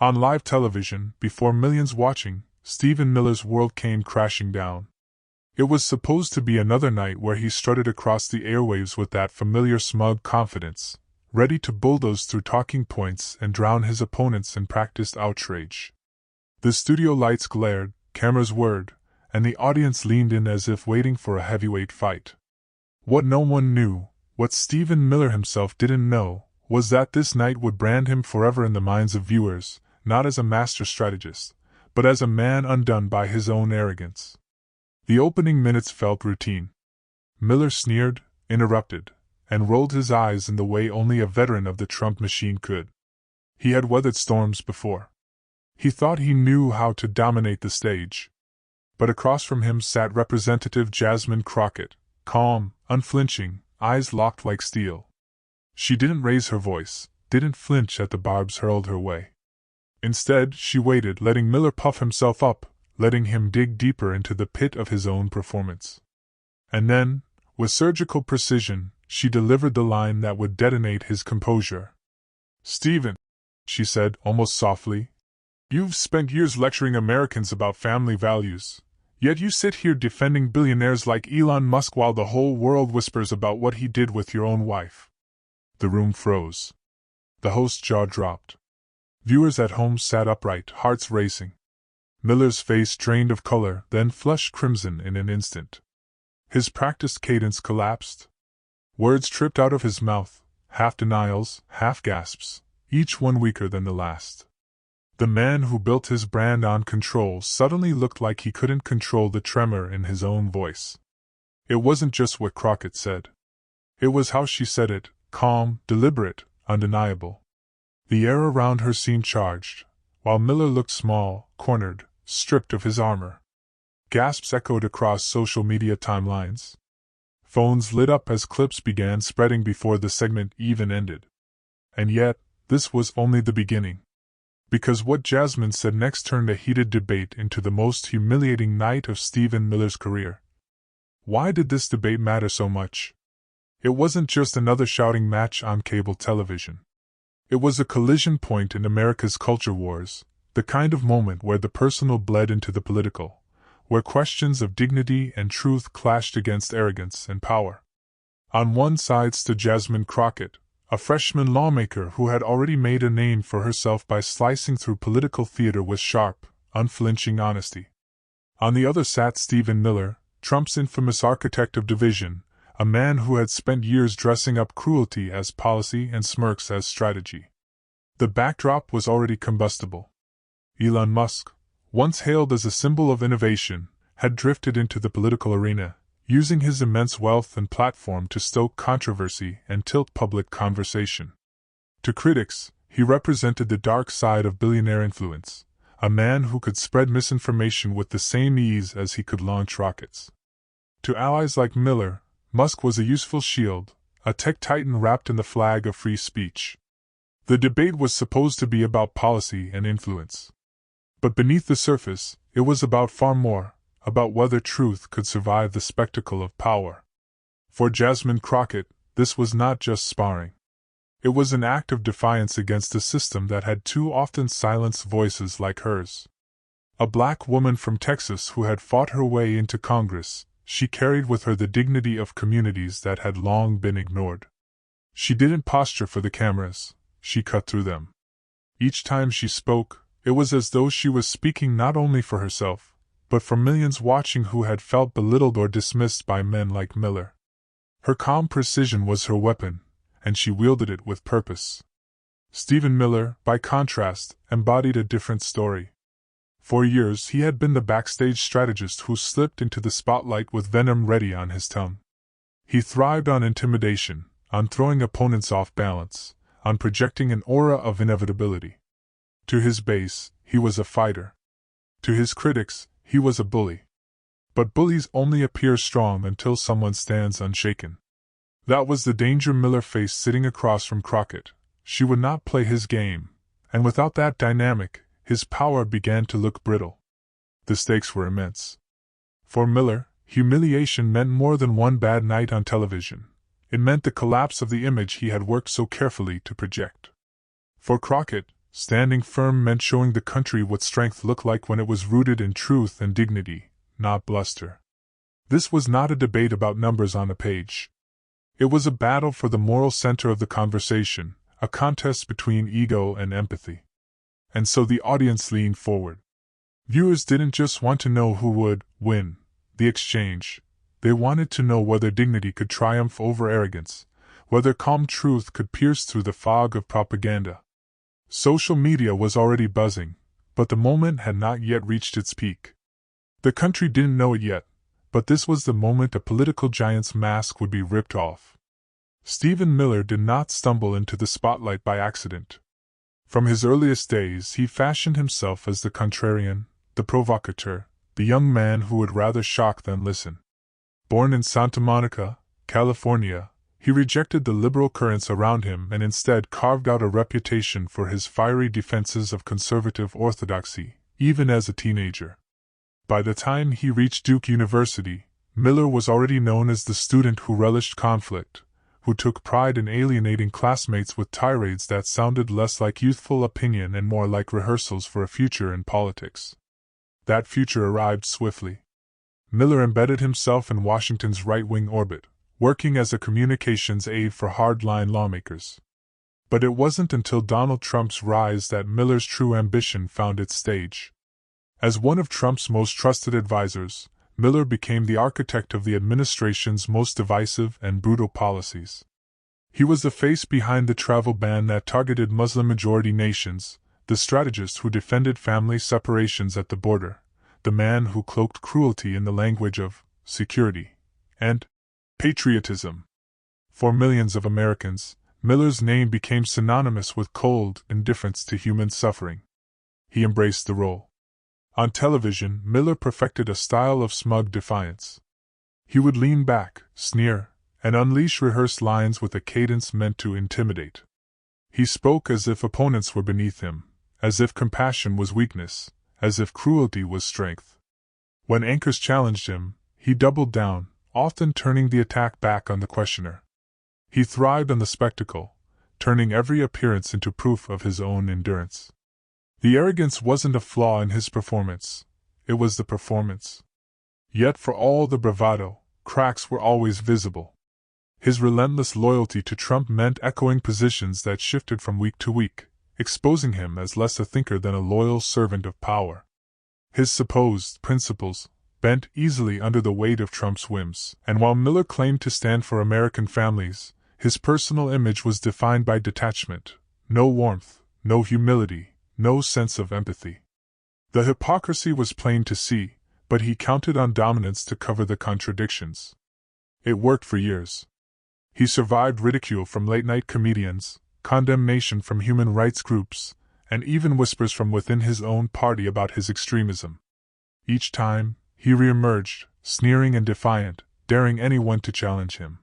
On live television, before millions watching, Stephen Miller's world came crashing down. It was supposed to be another night where he strutted across the airwaves with that familiar smug confidence, ready to bulldoze through talking points and drown his opponents in practiced outrage. The studio lights glared, cameras whirred, and the audience leaned in as if waiting for a heavyweight fight. What no one knew, what Stephen Miller himself didn't know, was that this night would brand him forever in the minds of viewers, not as a master strategist, but as a man undone by his own arrogance. The opening minutes felt routine. Miller sneered, interrupted, and rolled his eyes in the way only a veteran of the Trump machine could. He had weathered storms before. He thought he knew how to dominate the stage. But across from him sat Representative Jasmine Crockett, calm, unflinching, eyes locked like steel. She didn't raise her voice, didn't flinch at the barbs hurled her way. Instead, she waited, letting Miller puff himself up, letting him dig deeper into the pit of his own performance. And then, with surgical precision, she delivered the line that would detonate his composure. "Stephen," she said, almost softly, "you've spent years lecturing Americans about family values, yet you sit here defending billionaires like Elon Musk while the whole world whispers about what he did with your own wife." The room froze. The host's jaw dropped. Viewers at home sat upright, hearts racing. Miller's face drained of color, then flushed crimson in an instant. His practiced cadence collapsed. Words tripped out of his mouth, half denials, half gasps, each one weaker than the last. The man who built his brand on control suddenly looked like he couldn't control the tremor in his own voice. It wasn't just what Crockett said. It was how she said it, calm, deliberate, undeniable. The air around her seemed charged, while Miller looked small, cornered, stripped of his armor. Gasps echoed across social media timelines. Phones lit up as clips began spreading before the segment even ended. And yet, this was only the beginning. Because what Jasmine said next turned a heated debate into the most humiliating night of Stephen Miller's career. Why did this debate matter so much? It wasn't just another shouting match on cable television. It was a collision point in America's culture wars, the kind of moment where the personal bled into the political, where questions of dignity and truth clashed against arrogance and power. On one side stood Jasmine Crockett, a freshman lawmaker who had already made a name for herself by slicing through political theater with sharp, unflinching honesty. On the other sat Stephen Miller, Trump's infamous architect of division, a man who had spent years dressing up cruelty as policy and smirks as strategy. The backdrop was already combustible. Elon Musk, once hailed as a symbol of innovation, had drifted into the political arena, using his immense wealth and platform to stoke controversy and tilt public conversation. To critics, he represented the dark side of billionaire influence, a man who could spread misinformation with the same ease as he could launch rockets. To allies like Miller, Musk was a useful shield, a tech titan wrapped in the flag of free speech. The debate was supposed to be about policy and influence. But beneath the surface, it was about far more, about whether truth could survive the spectacle of power. For Jasmine Crockett, this was not just sparring. It was an act of defiance against a system that had too often silenced voices like hers. A black woman from Texas who had fought her way into Congress, she carried with her the dignity of communities that had long been ignored. She didn't posture for the cameras, she cut through them. Each time she spoke, it was as though she was speaking not only for herself, but for millions watching who had felt belittled or dismissed by men like Miller. Her calm precision was her weapon, and she wielded it with purpose. Stephen Miller, by contrast, embodied a different story. For years he had been the backstage strategist who slipped into the spotlight with venom ready on his tongue. He thrived on intimidation, on throwing opponents off balance, on projecting an aura of inevitability. To his base, he was a fighter. To his critics, he was a bully. But bullies only appear strong until someone stands unshaken. That was the danger Miller faced sitting across from Crockett. She would not play his game, and without that dynamic, his power began to look brittle. The stakes were immense. For Miller, humiliation meant more than one bad night on television. It meant the collapse of the image he had worked so carefully to project. For Crockett, Standing firm meant showing the country what strength looked like when it was rooted in truth and dignity, not bluster. This was not a debate about numbers on a page. It was a battle for the moral center of the conversation, a contest between ego and empathy. And so the audience leaned forward. Viewers didn't just want to know who would win the exchange. They wanted to know whether dignity could triumph over arrogance, whether calm truth could pierce through the fog of propaganda. Social media was already buzzing, but the moment had not yet reached its peak. The country didn't know it yet, but this was the moment a political giant's mask would be ripped off. Stephen Miller did not stumble into the spotlight by accident. From his earliest days he fashioned himself as the contrarian, the provocateur, the young man who would rather shock than listen. Born in Santa Monica, California, he rejected the liberal currents around him and instead carved out a reputation for his fiery defenses of conservative orthodoxy, even as a teenager. By the time he reached Duke University, Miller was already known as the student who relished conflict, who took pride in alienating classmates with tirades that sounded less like youthful opinion and more like rehearsals for a future in politics. That future arrived swiftly. Miller embedded himself in Washington's right-wing orbit, working as a communications aide for hardline lawmakers. But it wasn't until Donald Trump's rise that Miller's true ambition found its stage. As one of Trump's most trusted advisors, Miller became the architect of the administration's most divisive and brutal policies. He was the face behind the travel ban that targeted Muslim-majority nations, the strategist who defended family separations at the border, the man who cloaked cruelty in the language of security and patriotism. For millions of Americans, Miller's name became synonymous with cold indifference to human suffering. He embraced the role. On television, Miller perfected a style of smug defiance. He would lean back, sneer, and unleash rehearsed lines with a cadence meant to intimidate. He spoke as if opponents were beneath him, as if compassion was weakness, as if cruelty was strength. When anchors challenged him, he doubled down, often turning the attack back on the questioner. He thrived on the spectacle, turning every appearance into proof of his own endurance. The arrogance wasn't a flaw in his performance, it was the performance. Yet for all the bravado, cracks were always visible. His relentless loyalty to Trump meant echoing positions that shifted from week to week, exposing him as less a thinker than a loyal servant of power. His supposed principles bent easily under the weight of Trump's whims, and while Miller claimed to stand for American families, his personal image was defined by detachment, no warmth, no humility, no sense of empathy. The hypocrisy was plain to see, but he counted on dominance to cover the contradictions. It worked for years. He survived ridicule from late-night comedians, condemnation from human rights groups, and even whispers from within his own party about his extremism. Each time, he reemerged, sneering and defiant, daring anyone to challenge him.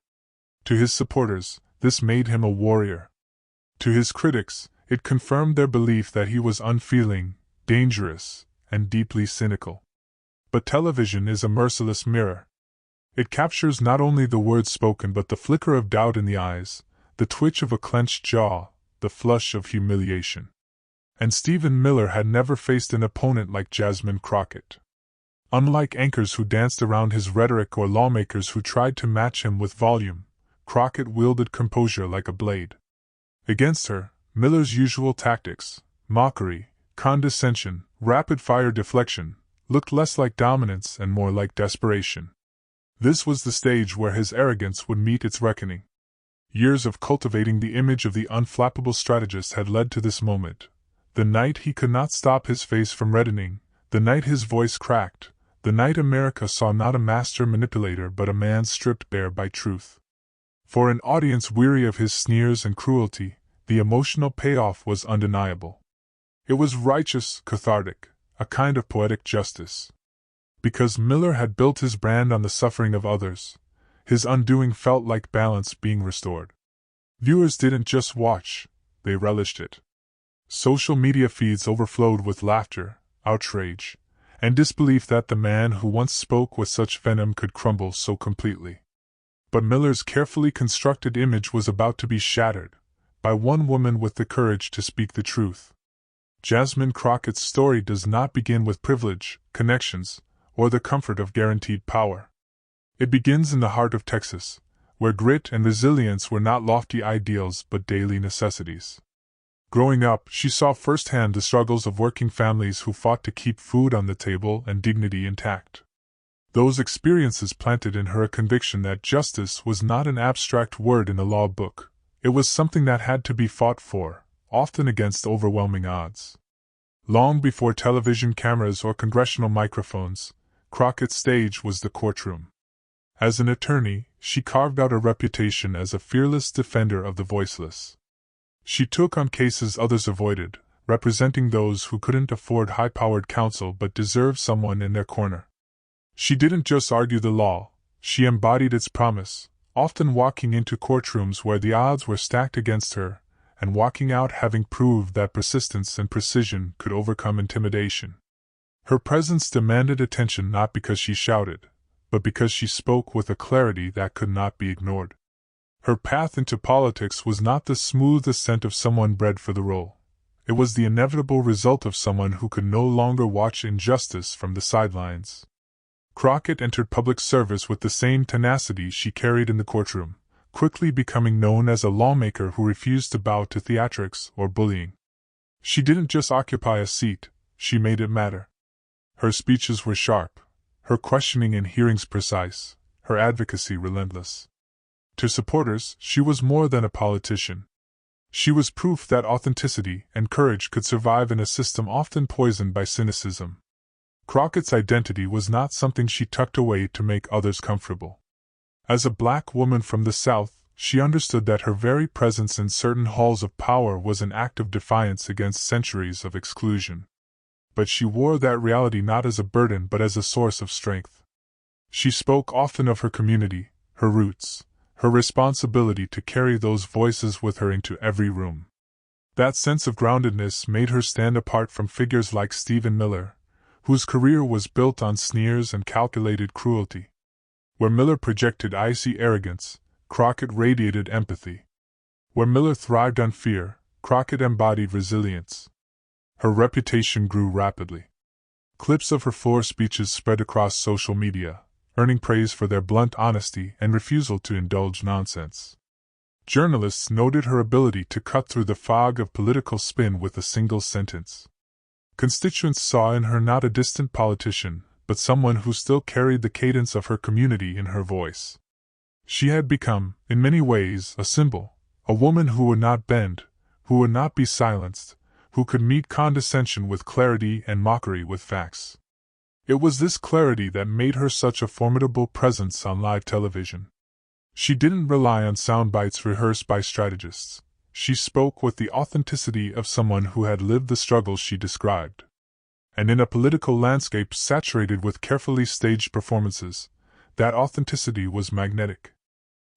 To his supporters, this made him a warrior. To his critics, it confirmed their belief that he was unfeeling, dangerous, and deeply cynical. But television is a merciless mirror. It captures not only the words spoken but the flicker of doubt in the eyes, the twitch of a clenched jaw, the flush of humiliation. And Stephen Miller had never faced an opponent like Jasmine Crockett. Unlike anchors who danced around his rhetoric or lawmakers who tried to match him with volume, Crockett wielded composure like a blade. Against her, Miller's usual tactics, mockery, condescension, rapid-fire deflection, looked less like dominance and more like desperation. This was the stage where his arrogance would meet its reckoning. Years of cultivating the image of the unflappable strategist had led to this moment. The night he could not stop his face from reddening, the night his voice cracked, the night America saw not a master manipulator but a man stripped bare by truth. For an audience weary of his sneers and cruelty, the emotional payoff was undeniable. It was righteous, cathartic, a kind of poetic justice. Because Miller had built his brand on the suffering of others, his undoing felt like balance being restored. Viewers didn't just watch, they relished it. Social media feeds overflowed with laughter, outrage, and disbelief that the man who once spoke with such venom could crumble so completely. But Miller's carefully constructed image was about to be shattered, by one woman with the courage to speak the truth. Jasmine Crockett's story does not begin with privilege, connections, or the comfort of guaranteed power. It begins in the heart of Texas, where grit and resilience were not lofty ideals but daily necessities. Growing up, she saw firsthand the struggles of working families who fought to keep food on the table and dignity intact. Those experiences planted in her a conviction that justice was not an abstract word in a law book. It was something that had to be fought for, often against overwhelming odds. Long before television cameras or congressional microphones, Crockett's stage was the courtroom. As an attorney, she carved out a reputation as a fearless defender of the voiceless. She took on cases others avoided, representing those who couldn't afford high-powered counsel but deserved someone in their corner. She didn't just argue the law, she embodied its promise, often walking into courtrooms where the odds were stacked against her, and walking out having proved that persistence and precision could overcome intimidation. Her presence demanded attention not because she shouted, but because she spoke with a clarity that could not be ignored. Her path into politics was not the smooth ascent of someone bred for the role. It was the inevitable result of someone who could no longer watch injustice from the sidelines. Crockett entered public service with the same tenacity she carried in the courtroom, quickly becoming known as a lawmaker who refused to bow to theatrics or bullying. She didn't just occupy a seat, she made it matter. Her speeches were sharp, her questioning in hearings precise, her advocacy relentless. To supporters, she was more than a politician. She was proof that authenticity and courage could survive in a system often poisoned by cynicism. Crockett's identity was not something she tucked away to make others comfortable. As a black woman from the South, she understood that her very presence in certain halls of power was an act of defiance against centuries of exclusion. But she wore that reality not as a burden but as a source of strength. She spoke often of her community, her roots, her responsibility to carry those voices with her into every room. That sense of groundedness made her stand apart from figures like Stephen Miller, whose career was built on sneers and calculated cruelty. Where Miller projected icy arrogance, Crockett radiated empathy. Where Miller thrived on fear, Crockett embodied resilience. Her reputation grew rapidly. Clips of her floor speeches spread across social media, earning praise for their blunt honesty and refusal to indulge nonsense. Journalists noted her ability to cut through the fog of political spin with a single sentence. Constituents saw in her not a distant politician, but someone who still carried the cadence of her community in her voice. She had become, in many ways, a symbol, a woman who would not bend, who would not be silenced, who could meet condescension with clarity and mockery with facts. It was this clarity that made her such a formidable presence on live television. She didn't rely on sound bites rehearsed by strategists. She spoke with the authenticity of someone who had lived the struggles she described. And in a political landscape saturated with carefully staged performances, that authenticity was magnetic.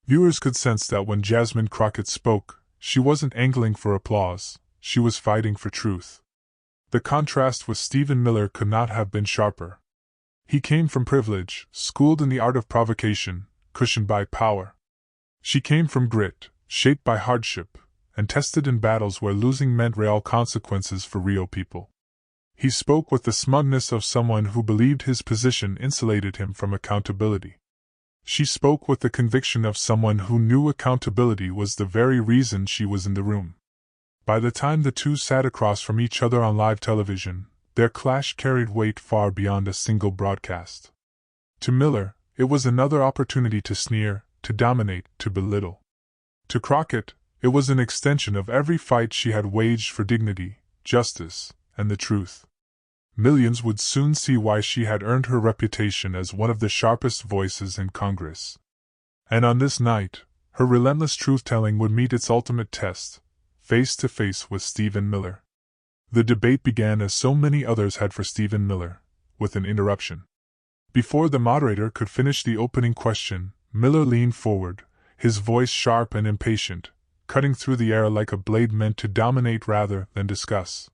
Viewers could sense that when Jasmine Crockett spoke, she wasn't angling for applause, she was fighting for truth. The contrast with Stephen Miller could not have been sharper. He came from privilege, schooled in the art of provocation, cushioned by power. She came from grit, shaped by hardship, and tested in battles where losing meant real consequences for real people. He spoke with the smugness of someone who believed his position insulated him from accountability. She spoke with the conviction of someone who knew accountability was the very reason she was in the room. By the time the two sat across from each other on live television, their clash carried weight far beyond a single broadcast. To Miller, it was another opportunity to sneer, to dominate, to belittle. To Crockett, it was an extension of every fight she had waged for dignity, justice, and the truth. Millions would soon see why she had earned her reputation as one of the sharpest voices in Congress. And on this night, her relentless truth-telling would meet its ultimate test, face to face with Stephen Miller. The debate began as so many others had for Stephen Miller, with an interruption. Before the moderator could finish the opening question, Miller leaned forward, his voice sharp and impatient, cutting through the air like a blade meant to dominate rather than discuss.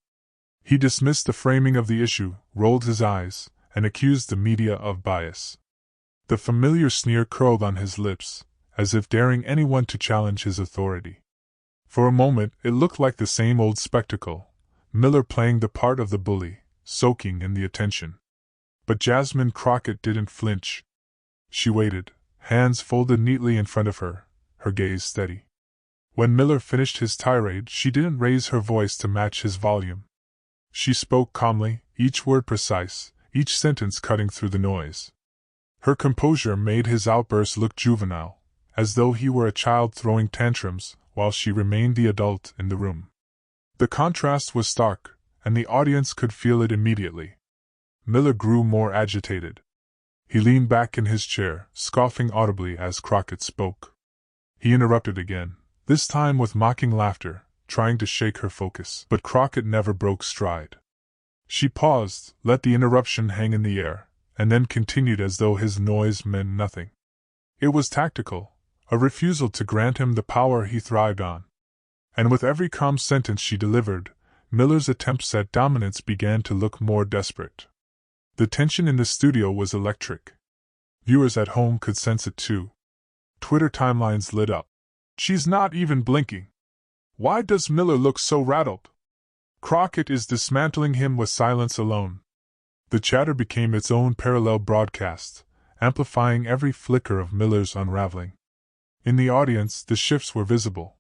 He dismissed the framing of the issue, rolled his eyes, and accused the media of bias. The familiar sneer curled on his lips, as if daring anyone to challenge his authority. For a moment it looked like the same old spectacle, Miller playing the part of the bully, soaking in the attention. But Jasmine Crockett didn't flinch. She waited, hands folded neatly in front of her, her gaze steady. When Miller finished his tirade, she didn't raise her voice to match his volume. She spoke calmly, each word precise, each sentence cutting through the noise. Her composure made his outburst look juvenile, as though he were a child throwing tantrums, while she remained the adult in the room. The contrast was stark, and the audience could feel it immediately. Miller grew more agitated. He leaned back in his chair, scoffing audibly as Crockett spoke. He interrupted again, this time with mocking laughter, trying to shake her focus. But Crockett never broke stride. She paused, let the interruption hang in the air, and then continued as though his noise meant nothing. It was tactical, a refusal to grant him the power he thrived on. And with every calm sentence she delivered, Miller's attempts at dominance began to look more desperate. The tension in the studio was electric. Viewers at home could sense it too. Twitter timelines lit up. She's not even blinking. Why does Miller look so rattled? Crockett is dismantling him with silence alone. The chatter became its own parallel broadcast, amplifying every flicker of Miller's unraveling. In the audience, the shifts were visible.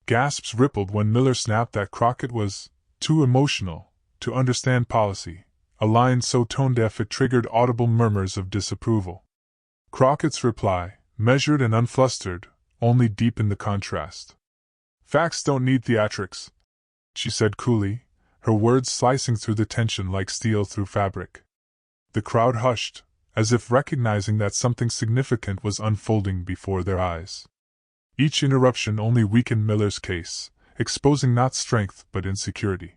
Gasps rippled when Miller snapped that Crockett was too emotional to understand policy, a line so tone-deaf it triggered audible murmurs of disapproval. Crockett's reply, measured and unflustered, only deepened the contrast. Facts don't need theatrics, she said coolly, her words slicing through the tension like steel through fabric. The crowd hushed, as if recognizing that something significant was unfolding before their eyes. Each interruption only weakened Miller's case, exposing not strength but insecurity.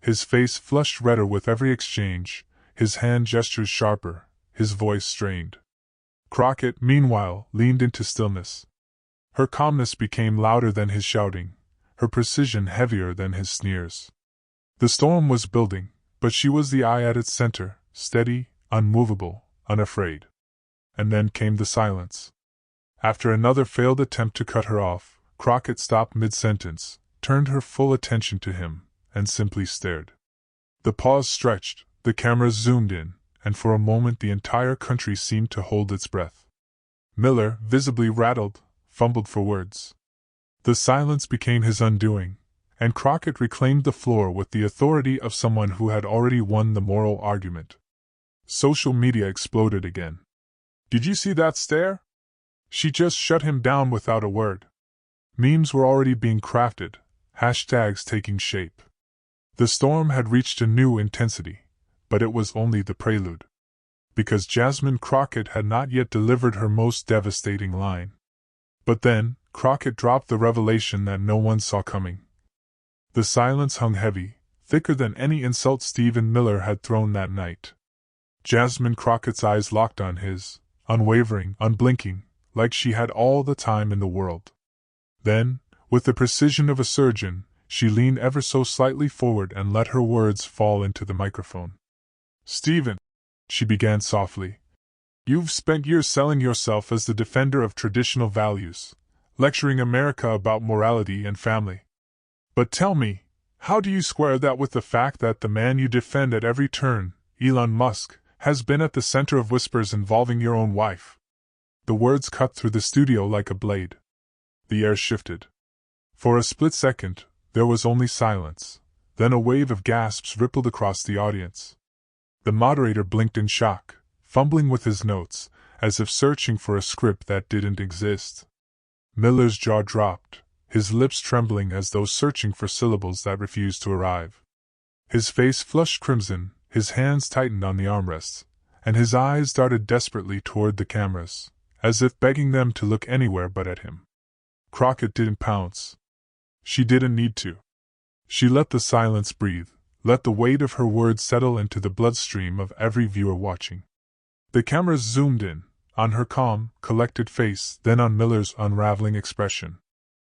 His face flushed redder with every exchange, his hand gestures sharper, his voice strained. Crockett, meanwhile, leaned into stillness. Her calmness became louder than his shouting, her precision heavier than his sneers. The storm was building, but she was the eye at its center, steady, unmovable, unafraid. And then came the silence. After another failed attempt to cut her off, Crockett stopped mid-sentence, turned her full attention to him, and simply stared. The pause stretched, the cameras zoomed in, and for a moment the entire country seemed to hold its breath. Miller, visibly rattled, fumbled for words. The silence became his undoing, and Crockett reclaimed the floor with the authority of someone who had already won the moral argument. Social media exploded again. Did you see that stare? She just shut him down without a word. Memes were already being crafted, hashtags taking shape. The storm had reached a new intensity, but it was only the prelude. Because Jasmine Crockett had not yet delivered her most devastating line. But then, Crockett dropped the revelation that no one saw coming. The silence hung heavy, thicker than any insult Stephen Miller had thrown that night. Jasmine Crockett's eyes locked on his, unwavering, unblinking, like she had all the time in the world. Then, with the precision of a surgeon, she leaned ever so slightly forward and let her words fall into the microphone. "Stephen," she began softly, "you've spent years selling yourself as the defender of traditional values, lecturing America about morality and family. But tell me, how do you square that with the fact that the man you defend at every turn, Elon Musk, has been at the center of whispers involving your own wife?" The words cut through the studio like a blade. The air shifted. For a split second, there was only silence, then a wave of gasps rippled across the audience. The moderator blinked in shock, fumbling with his notes, as if searching for a script that didn't exist. Miller's jaw dropped, his lips trembling as though searching for syllables that refused to arrive. His face flushed crimson, his hands tightened on the armrests, and his eyes darted desperately toward the cameras, as if begging them to look anywhere but at him. Crockett didn't pounce. She didn't need to. She let the silence breathe, let the weight of her words settle into the bloodstream of every viewer watching. The cameras zoomed in, on her calm, collected face, then on Miller's unraveling expression.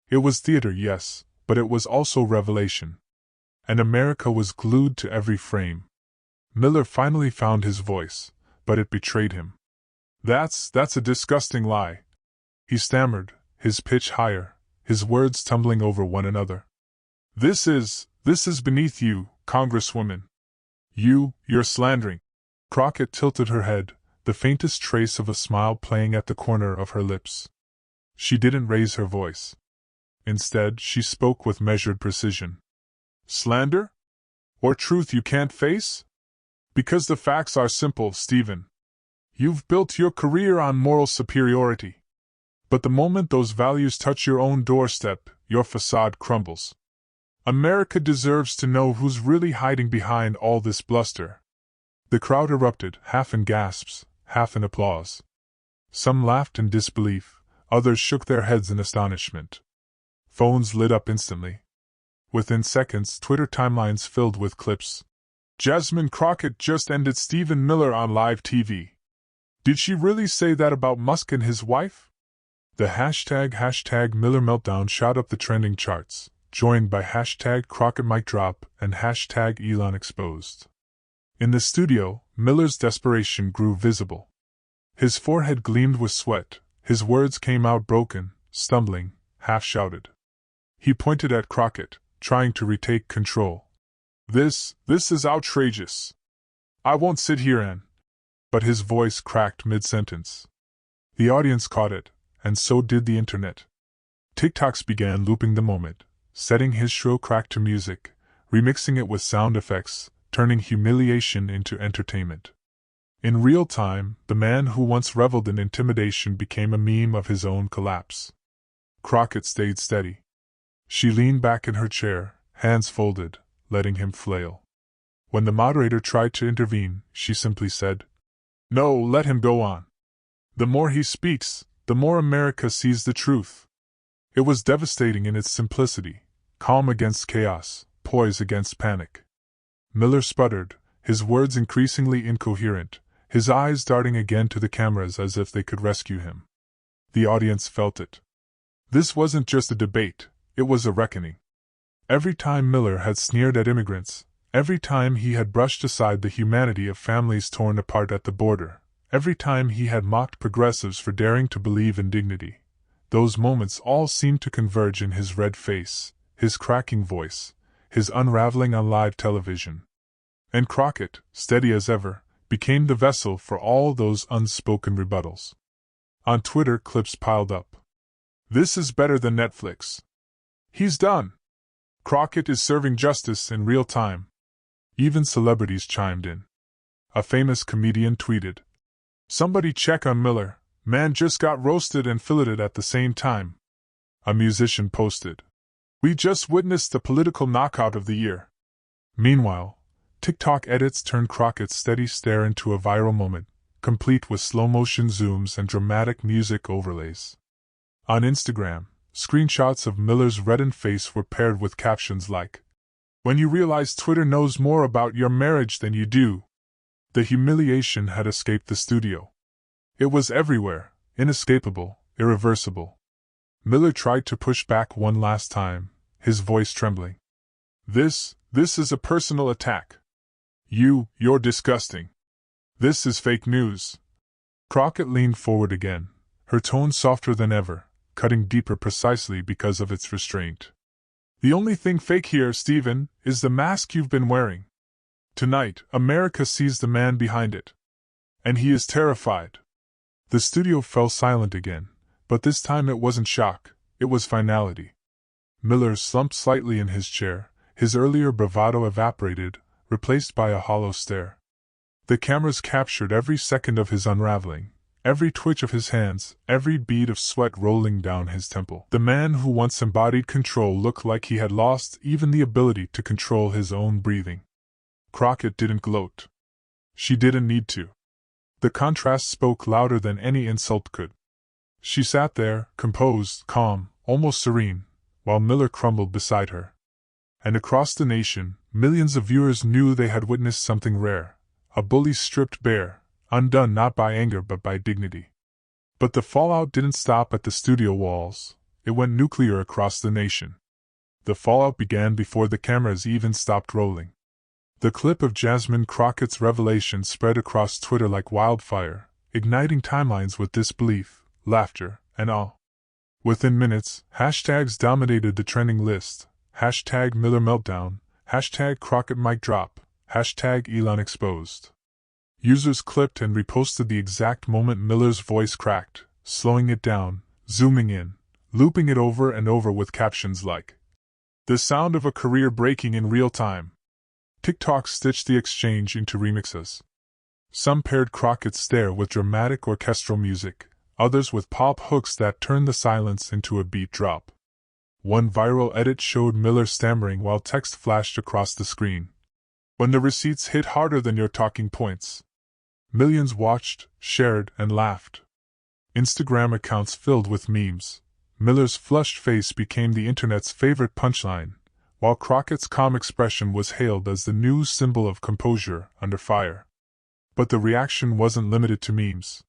It was theater, yes, but it was also revelation. And America was glued to every frame. Miller finally found his voice, but it betrayed him. That's a disgusting lie," he stammered, his pitch higher, his words tumbling over one another. This is beneath you, Congresswoman. You're slandering. Crockett tilted her head, the faintest trace of a smile playing at the corner of her lips. She didn't raise her voice. Instead, she spoke with measured precision. Slander? Or truth you can't face? Because the facts are simple, Stephen. You've built your career on moral superiority. But the moment those values touch your own doorstep, your facade crumbles. America deserves to know who's really hiding behind all this bluster. The crowd erupted, half in gasps, half in applause. Some laughed in disbelief, others shook their heads in astonishment. Phones lit up instantly. Within seconds, Twitter timelines filled with clips. Jasmine Crockett just ended Stephen Miller on live TV. Did she really say that about Musk and his wife? The hashtag Miller Meltdown shot up the trending charts, joined by hashtag Crockett Mic Drop and hashtag Elon Exposed. In the studio, Miller's desperation grew visible. His forehead gleamed with sweat, his words came out broken, stumbling, half-shouted. He pointed at Crockett, trying to retake control. This is outrageous. I won't sit here and... But his voice cracked mid-sentence. The audience caught it, and so did the internet. TikToks began looping the moment, setting his shrill crack to music, remixing it with sound effects, turning humiliation into entertainment. In real time, the man who once reveled in intimidation became a meme of his own collapse. Crockett stayed steady. She leaned back in her chair, hands folded, letting him flail. When the moderator tried to intervene, she simply said, "No, let him go on. The more he speaks, the more America sees the truth." It was devastating in its simplicity, calm against chaos, poise against panic. Miller sputtered, his words increasingly incoherent, his eyes darting again to the cameras as if they could rescue him. The audience felt it. This wasn't just a debate, it was a reckoning. Every time Miller had sneered at immigrants, every time he had brushed aside the humanity of families torn apart at the border, every time he had mocked progressives for daring to believe in dignity, those moments all seemed to converge in his red face, his cracking voice, his unraveling on live television. And Crockett, steady as ever, became the vessel for all those unspoken rebuttals. On Twitter, clips piled up. "This is better than Netflix. He's done. Crockett is serving justice in real time." Even celebrities chimed in. A famous comedian tweeted, "Somebody check on Miller, man just got roasted and filleted at the same time." A musician posted, "We just witnessed the political knockout of the year." Meanwhile, TikTok edits turned Crockett's steady stare into a viral moment, complete with slow-motion zooms and dramatic music overlays. On Instagram, screenshots of Miller's reddened face were paired with captions like, "When you realize Twitter knows more about your marriage than you do." The humiliation had escaped the studio. It was everywhere, inescapable, irreversible. Miller tried to push back one last time, his voice trembling. This is a personal attack. You're disgusting. This is fake news." Crockett leaned forward again, her tone softer than ever, cutting deeper precisely because of its restraint. "The only thing fake here, Stephen, is the mask you've been wearing. Tonight, America sees the man behind it. And he is terrified." The studio fell silent again, but this time it wasn't shock, it was finality. Miller slumped slightly in his chair, his earlier bravado evaporated, replaced by a hollow stare. The cameras captured every second of his unraveling, every twitch of his hands, every bead of sweat rolling down his temple. The man who once embodied control looked like he had lost even the ability to control his own breathing. Crockett didn't gloat. She didn't need to. The contrast spoke louder than any insult could. She sat there, composed, calm, almost serene, while Miller crumbled beside her. And across the nation, millions of viewers knew they had witnessed something rare, a bully stripped bare, undone not by anger but by dignity. But the fallout didn't stop at the studio walls, it went nuclear across the nation. The fallout began before the cameras even stopped rolling. The clip of Jasmine Crockett's revelation spread across Twitter like wildfire, igniting timelines with disbelief, laughter, and awe. Within minutes, hashtags dominated the trending list, hashtag Miller Meltdown, Hashtag Crockett mic drop, hashtag Elon exposed. Users clipped and reposted the exact moment Miller's voice cracked, slowing it down, zooming in, looping it over and over with captions like, "The sound of a career breaking in real time." TikTok stitched the exchange into remixes. Some paired Crockett's stare with dramatic orchestral music, others with pop hooks that turned the silence into a beat drop. One viral edit showed Miller stammering while text flashed across the screen. "When the receipts hit harder than your talking points." Millions watched, shared, and laughed. Instagram accounts filled with memes. Miller's flushed face became the internet's favorite punchline, while Crockett's calm expression was hailed as the new symbol of composure under fire. But the reaction wasn't limited to memes.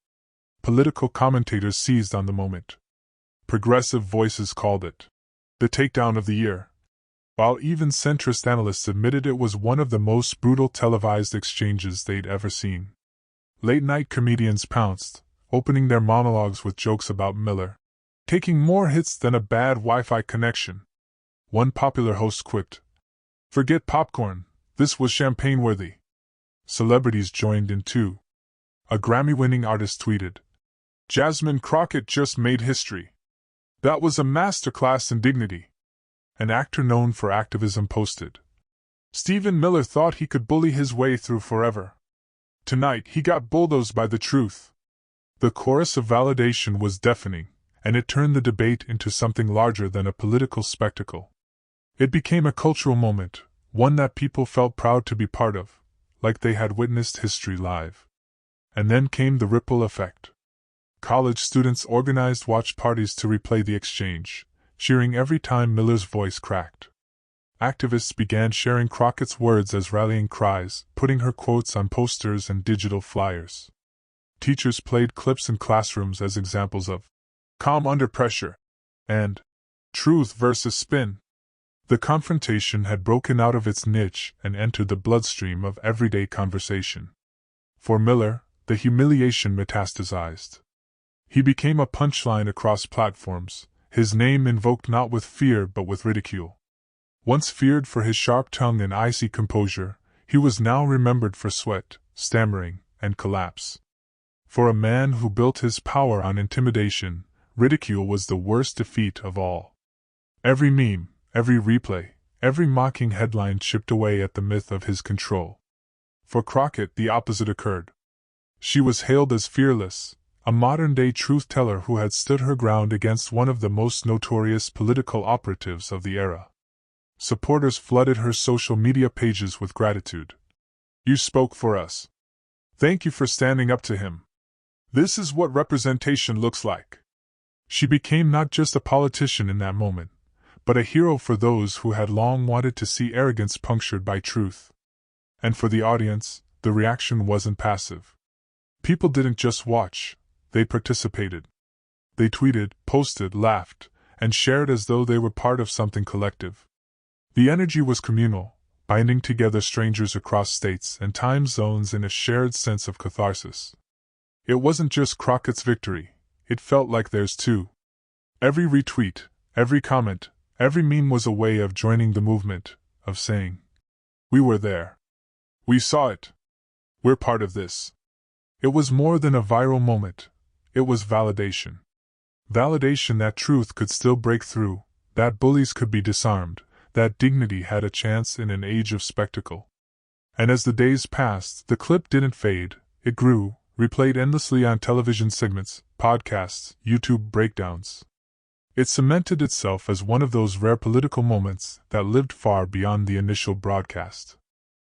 Political commentators seized on the moment. Progressive voices called it the takedown of the year, while even centrist analysts admitted it was one of the most brutal televised exchanges they'd ever seen. Late-night comedians pounced, opening their monologues with jokes about Miller taking more hits than a bad Wi-Fi connection. One popular host quipped, "Forget popcorn, this was champagne-worthy." Celebrities joined in too. A Grammy-winning artist tweeted, "Jasmine Crockett just made history. That was a masterclass in dignity." An actor known for activism posted, "Stephen Miller thought he could bully his way through forever. Tonight he got bulldozed by the truth." The chorus of validation was deafening, and it turned the debate into something larger than a political spectacle. It became a cultural moment, one that people felt proud to be part of, like they had witnessed history live. And then came the ripple effect. College students organized watch parties to replay the exchange, cheering every time Miller's voice cracked. Activists began sharing Crockett's words as rallying cries, putting her quotes on posters and digital flyers. Teachers played clips in classrooms as examples of calm under pressure and truth versus spin. The confrontation had broken out of its niche and entered the bloodstream of everyday conversation. For Miller, the humiliation metastasized. He became a punchline across platforms, his name invoked not with fear but with ridicule. Once feared for his sharp tongue and icy composure, he was now remembered for sweat, stammering, and collapse. For a man who built his power on intimidation, ridicule was the worst defeat of all. Every meme, every replay, every mocking headline chipped away at the myth of his control. For Crockett, the opposite occurred. She was hailed as fearless, a modern-day truth-teller who had stood her ground against one of the most notorious political operatives of the era. Supporters flooded her social media pages with gratitude. "You spoke for us. Thank you for standing up to him. This is what representation looks like." She became not just a politician in that moment, but a hero for those who had long wanted to see arrogance punctured by truth. And for the audience, the reaction wasn't passive. People didn't just watch, they participated. They tweeted, posted, laughed, and shared as though they were part of something collective. The energy was communal, binding together strangers across states and time zones in a shared sense of catharsis. It wasn't just Crockett's victory, it felt like theirs too. Every retweet, every comment, every meme was a way of joining the movement, of saying, "We were there. We saw it. We're part of this." It was more than a viral moment, it was validation. Validation that truth could still break through, that bullies could be disarmed, that dignity had a chance in an age of spectacle. And as the days passed, the clip didn't fade, it grew, replayed endlessly on television segments, podcasts, YouTube breakdowns. It cemented itself as one of those rare political moments that lived far beyond the initial broadcast.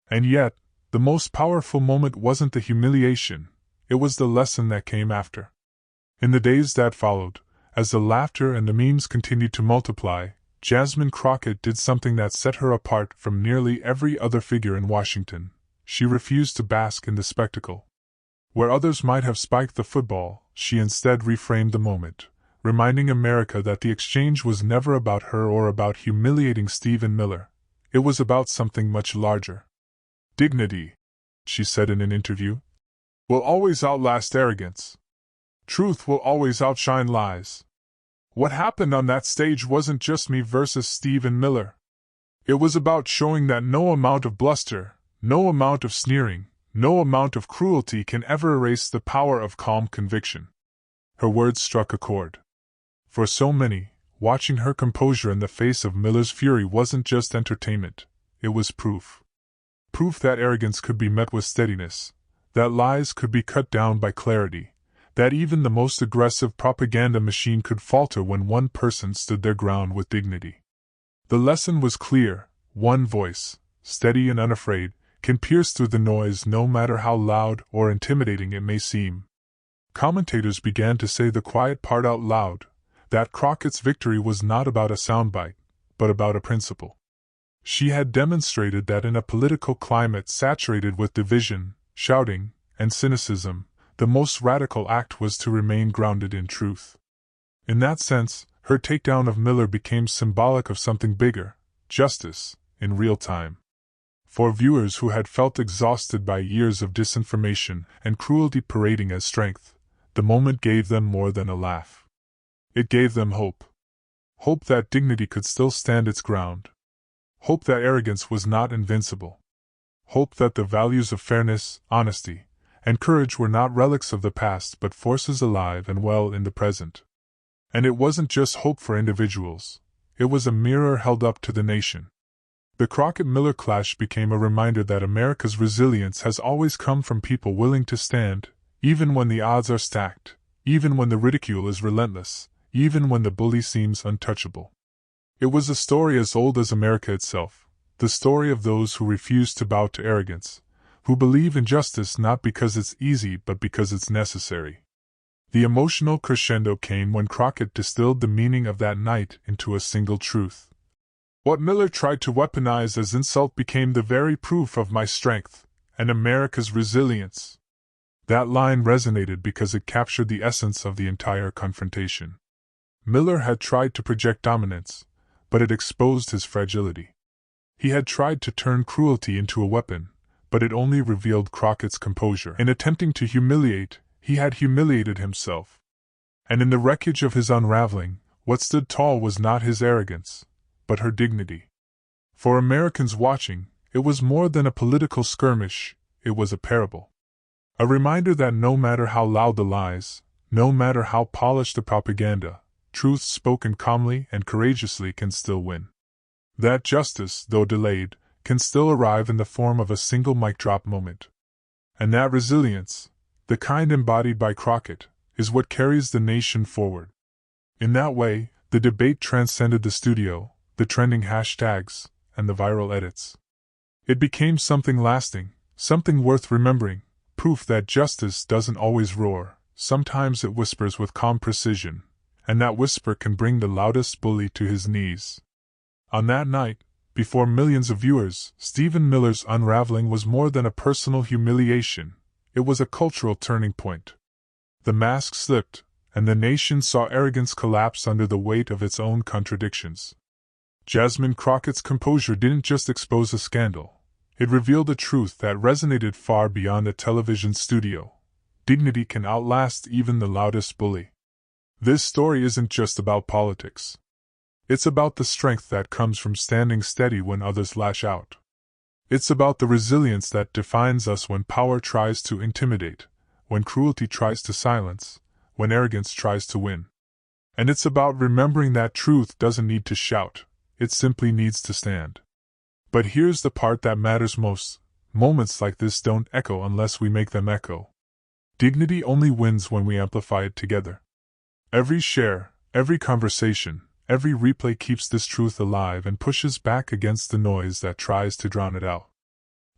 And yet, the most powerful moment wasn't the humiliation, it was the lesson that came after. In the days that followed, as the laughter and the memes continued to multiply, Jasmine Crockett did something that set her apart from nearly every other figure in Washington. She refused to bask in the spectacle. Where others might have spiked the football, she instead reframed the moment, reminding America that the exchange was never about her or about humiliating Stephen Miller. It was about something much larger. "Dignity," she said in an interview, "will always outlast arrogance. Truth will always outshine lies. What happened on that stage wasn't just me versus Stephen Miller. It was about showing that no amount of bluster, no amount of sneering, no amount of cruelty can ever erase the power of calm conviction. Her words struck a chord. For so many, watching her composure in the face of Miller's fury wasn't just entertainment, it was proof. Proof that arrogance could be met with steadiness, that lies could be cut down by clarity, that even the most aggressive propaganda machine could falter when one person stood their ground with dignity. The lesson was clear: one voice, steady and unafraid, can pierce through the noise no matter how loud or intimidating it may seem. Commentators began to say the quiet part out loud, that Crockett's victory was not about a soundbite, but about a principle. She had demonstrated that in a political climate saturated with division, shouting, and cynicism, the most radical act was to remain grounded in truth. In that sense, her takedown of Miller became symbolic of something bigger: justice, in real time. For viewers who had felt exhausted by years of disinformation and cruelty parading as strength, the moment gave them more than a laugh. It gave them hope. Hope that dignity could still stand its ground. Hope that arrogance was not invincible. Hope that the values of fairness, honesty, and courage were not relics of the past but forces alive and well in the present. And it wasn't just hope for individuals, it was a mirror held up to the nation. The Crockett-Miller clash became a reminder that America's resilience has always come from people willing to stand, even when the odds are stacked, even when the ridicule is relentless, even when the bully seems untouchable. It was a story as old as America itself, the story of those who refuse to bow to arrogance, who believe in justice not because it's easy but because it's necessary. The emotional crescendo came when Crockett distilled the meaning of that night into a single truth. What Miller tried to weaponize as insult became the very proof of my strength, and America's resilience. That line resonated because it captured the essence of the entire confrontation. Miller had tried to project dominance, but it exposed his fragility. He had tried to turn cruelty into a weapon, but it only revealed Crockett's composure. In attempting to humiliate, he had humiliated himself. And in the wreckage of his unraveling, what stood tall was not his arrogance, but her dignity. For Americans watching, it was more than a political skirmish, it was a parable. A reminder that no matter how loud the lies, no matter how polished the propaganda, truth spoken calmly and courageously can still win. That justice, though delayed, can still arrive in the form of a single mic drop moment. And that resilience, the kind embodied by Crockett, is what carries the nation forward. In that way, the debate transcended the studio, the trending hashtags, and the viral edits. It became something lasting, something worth remembering, proof that justice doesn't always roar, sometimes it whispers with calm precision, and that whisper can bring the loudest bully to his knees. On that night, before millions of viewers, Stephen Miller's unraveling was more than a personal humiliation, it was a cultural turning point. The mask slipped, and the nation saw arrogance collapse under the weight of its own contradictions. Jasmine Crockett's composure didn't just expose a scandal, it revealed a truth that resonated far beyond the television studio. Dignity can outlast even the loudest bully. This story isn't just about politics. It's about the strength that comes from standing steady when others lash out. It's about the resilience that defines us when power tries to intimidate, when cruelty tries to silence, when arrogance tries to win. And it's about remembering that truth doesn't need to shout, it simply needs to stand. But here's the part that matters most: moments like this don't echo unless we make them echo. Dignity only wins when we amplify it together. Every share, every conversation, every replay keeps this truth alive and pushes back against the noise that tries to drown it out.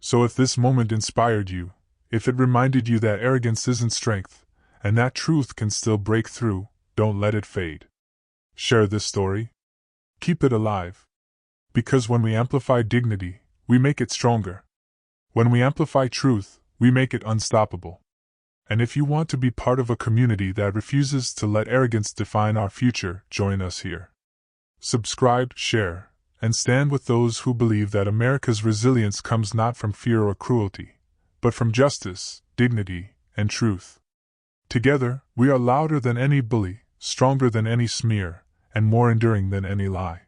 So if this moment inspired you, if it reminded you that arrogance isn't strength, and that truth can still break through, don't let it fade. Share this story. Keep it alive. Because when we amplify dignity, we make it stronger. When we amplify truth, we make it unstoppable. And if you want to be part of a community that refuses to let arrogance define our future, join us here. Subscribe, share, and stand with those who believe that America's resilience comes not from fear or cruelty, but from justice, dignity, and truth. Together, we are louder than any bully, stronger than any smear, and more enduring than any lie.